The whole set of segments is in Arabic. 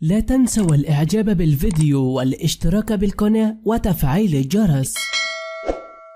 لا تنسوا الإعجاب بالفيديو والاشتراك بالقناة وتفعيل الجرس.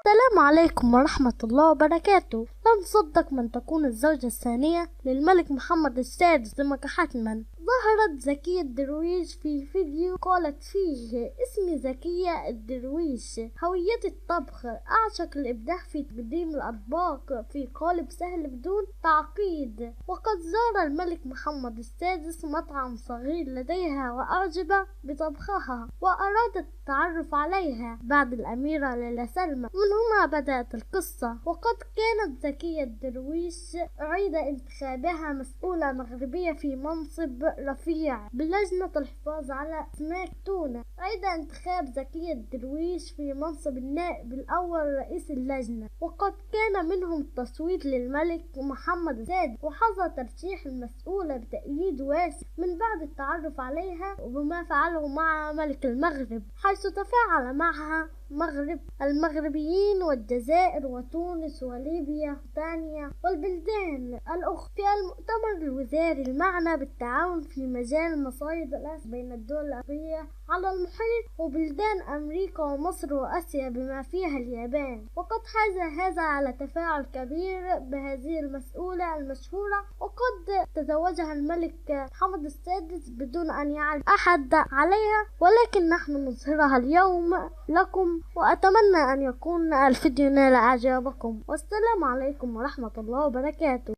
السلام عليكم ورحمة الله وبركاته. لا نصدق من تكون الزوجة الثانية للملك محمد السادس لمكحتمن. ظهرت زكية الدرويش في فيديو قالت فيه: اسمي زكية الدرويش، هويتي الطبخ، أعشق الإبداع في تقديم الأطباق في قالب سهل بدون تعقيد. وقد زار الملك محمد السادس مطعم صغير لديها وأعجب بطبخها وأراد التعرف عليها بعد الأميرة ليلى سلمى. من هنا بدأت القصة. وقد كانت زكية الدرويش أعيد انتخابها مسؤولة مغربية في منصب رفيع بلجنة الحفاظ على أسماك تونة. أعيد انتخاب زكية الدرويش في منصب النائب الأول رئيس اللجنة، وقد كان منهم التصويت للملك محمد السادس. وحظى ترشيح المسؤولة بتأييد واسع من بعد التعرف عليها وبما فعله مع ملك المغرب، حيث تفاعل معها المغربيين والجزائر وتونس وليبيا وتانيا والبلدان الأخرى. في المؤتمر الوزاري المعنى بالتعاون في مجال مصايد الأسماك بين الدول العربية على المحيط وبلدان أمريكا ومصر وآسيا بما فيها اليابان. وقد حاز هذا على تفاعل كبير بهذه المسؤولة المشهورة، وقد تزوجها الملك محمد السادس بدون أن يعرف أحد عليها، ولكن نحن نظهرها اليوم لكم، وأتمنى أن يكون الفيديو نال إعجابكم. والسلام عليكم ورحمة الله وبركاته.